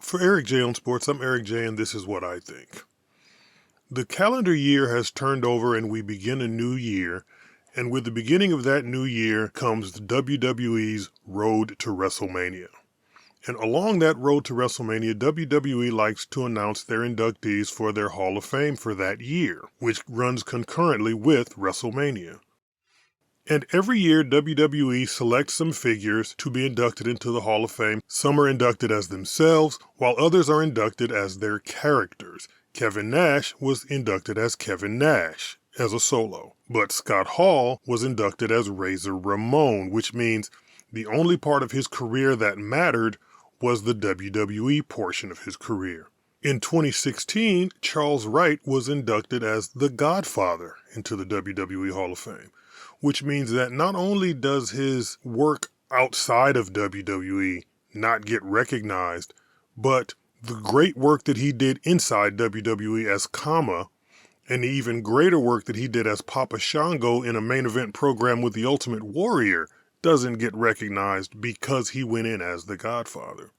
For Eric J on Sports, I'm Eric J, and this is what I think. The calendar year has turned over and we begin a new year, and with the beginning of that new year comes the WWE's road to WrestleMania. And along that road to WrestleMania, WWE likes to announce their inductees for their Hall of Fame for that year, which runs concurrently with WrestleMania. And every year, WWE selects some figures to be inducted into the Hall of Fame. Some are inducted as themselves, while others are inducted as their characters. Kevin Nash was inducted as Kevin Nash, as a solo. But Scott Hall was inducted as Razor Ramon, which means the only part of his career that mattered was the WWE portion of his career. In 2016, Charles Wright was inducted as The Godfather into the WWE Hall of Fame, which means that not only does his work outside of WWE not get recognized, but the great work that he did inside WWE as Kama, and the even greater work that he did as Papa Shango in a main event program with the Ultimate Warrior doesn't get recognized because he went in as the Godfather.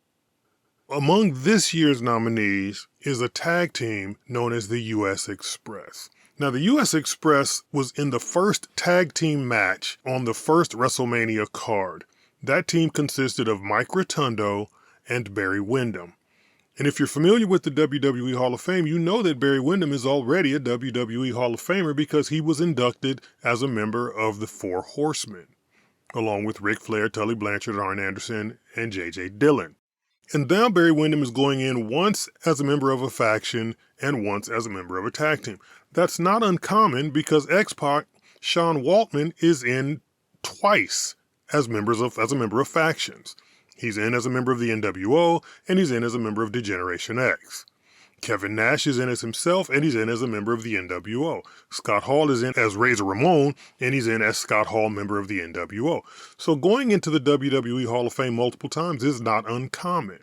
Among this year's nominees is a tag team known as the U.S. Express. Now, the U.S. Express was in the first tag team match on the first WrestleMania card. That team consisted of Mike Rotundo and Barry Windham. And if you're familiar with the WWE Hall of Fame, you know that Barry Windham is already a WWE Hall of Famer because he was inducted as a member of the Four Horsemen, along with Ric Flair, Tully Blanchard, Arn Anderson, and J.J. Dillon. And now Barry Windham is going in once as a member of a faction and once as a member of a tag team. That's not uncommon because X-Pac, Sean Waltman, is in twice as a member of factions. He's in as a member of the NWO, and he's in as a member of Degeneration X. Kevin Nash is in as himself, and he's in as a member of the NWO. Scott Hall is in as Razor Ramon, and he's in as Scott Hall, member of the NWO. So going into the WWE Hall of Fame multiple times is not uncommon.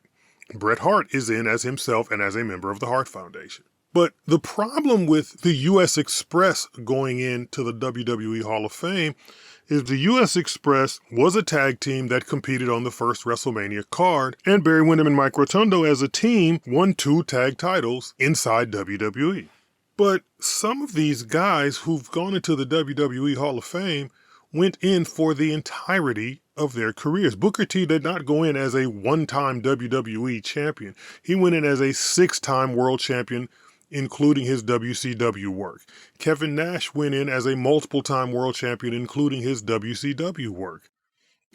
Bret Hart is in as himself and as a member of the Hart Foundation. But the problem with the U.S. Express going into the WWE Hall of Fame is the U.S. Express was a tag team that competed on the first WrestleMania card, and Barry Windham and Mike Rotundo as a team won 2 tag titles inside WWE. But some of these guys who've gone into the WWE Hall of Fame went in for the entirety of their careers. Booker T did not go in as a one-time WWE champion. He went in as a 6-time world champion, including his WCW work. Kevin Nash went in as a multiple-time world champion, including his WCW work.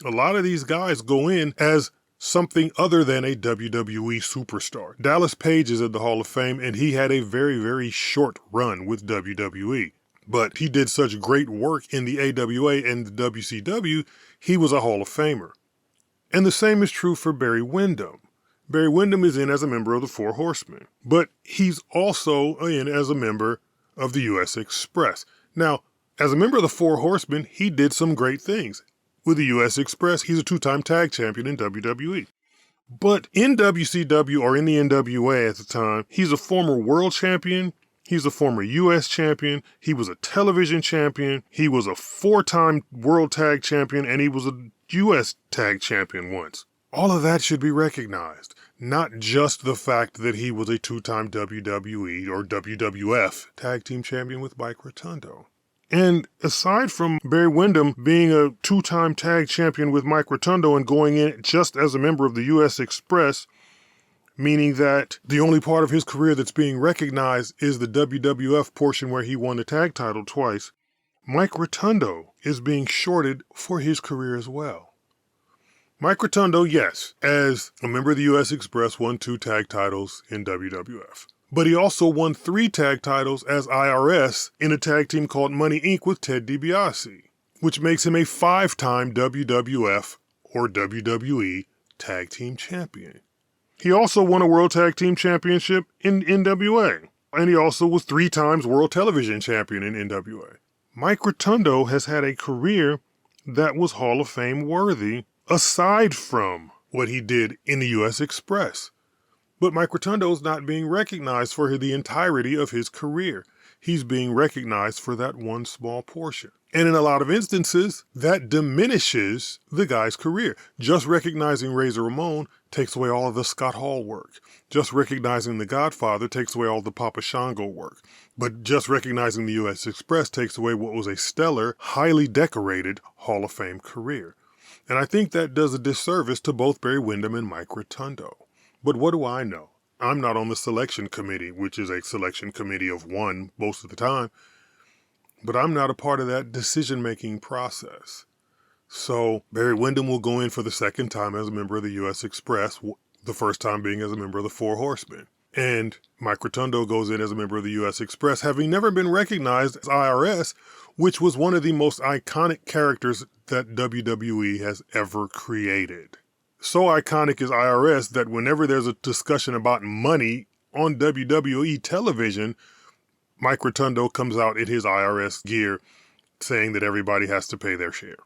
A lot of these guys go in as something other than a WWE superstar. Dallas Page is at the Hall of Fame, and he had a very, very short run with WWE. But he did such great work in the AWA and the WCW, he was a Hall of Famer. And the same is true for Barry Windham. Barry Windham is in as a member of the Four Horsemen, but he's also in as a member of the U.S. Express. Now, as a member of the Four Horsemen, he did some great things. With the U.S. Express, he's a 2-time tag champion in WWE. But in WCW, or in the NWA at the time, he's a former world champion, he's a former U.S. champion, he was a television champion, he was a 4-time world tag champion, and he was a U.S. tag champion once. All of that should be recognized, not just the fact that he was a 2-time WWE or WWF tag team champion with Mike Rotundo. And aside from Barry Windham being a 2-time tag champion with Mike Rotundo and going in just as a member of the U.S. Express, meaning that the only part of his career that's being recognized is the WWF portion where he won the tag title twice, Mike Rotundo is being shorted for his career as well. Mike Rotundo, yes, as a member of the U.S. Express, won 2 tag titles in WWF. But he also won 3 tag titles as IRS in a tag team called Money Inc. with Ted DiBiase, which makes him a 5-time WWF or WWE tag team champion. He also won a World Tag Team Championship in NWA, and he also was 3 times World Television Champion in NWA. Mike Rotundo has had a career that was Hall of Fame worthy, aside from what he did in the U.S. Express. But Mike Rotundo is not being recognized for the entirety of his career. He's being recognized for that one small portion. And in a lot of instances, that diminishes the guy's career. Just recognizing Razor Ramon takes away all of the Scott Hall work. Just recognizing the Godfather takes away all the Papa Shango work. But just recognizing the U.S. Express takes away what was a stellar, highly decorated Hall of Fame career. And I think that does a disservice to both Barry Windham and Mike Rotundo. But what do I know? I'm not on the selection committee, which is a selection committee of one most of the time. But I'm not a part of that decision-making process. So Barry Windham will go in for the second time as a member of the U.S. Express, the first time being as a member of the Four Horsemen. And Mike Rotundo goes in as a member of the U.S. Express, having never been recognized as IRS, which was one of the most iconic characters that WWE has ever created. So iconic is IRS that whenever there's a discussion about money on WWE television, Mike Rotundo comes out in his IRS gear saying that everybody has to pay their share.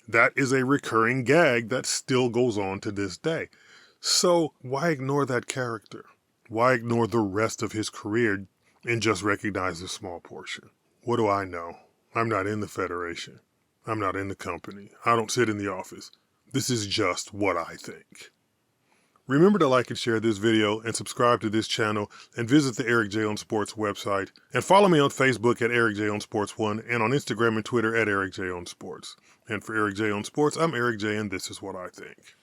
That is a recurring gag that still goes on to this day. So why ignore that character? Why ignore the rest of his career and just recognize a small portion? What do I know? I'm not in the Federation. I'm not in the company. I don't sit in the office. This is just what I think. Remember to like and share this video and subscribe to this channel and visit the Eric J on Sports website and follow me on Facebook at Eric J on Sports 1 and on Instagram and Twitter at Eric J on Sports. And for Eric J on Sports, I'm Eric J and this is what I think.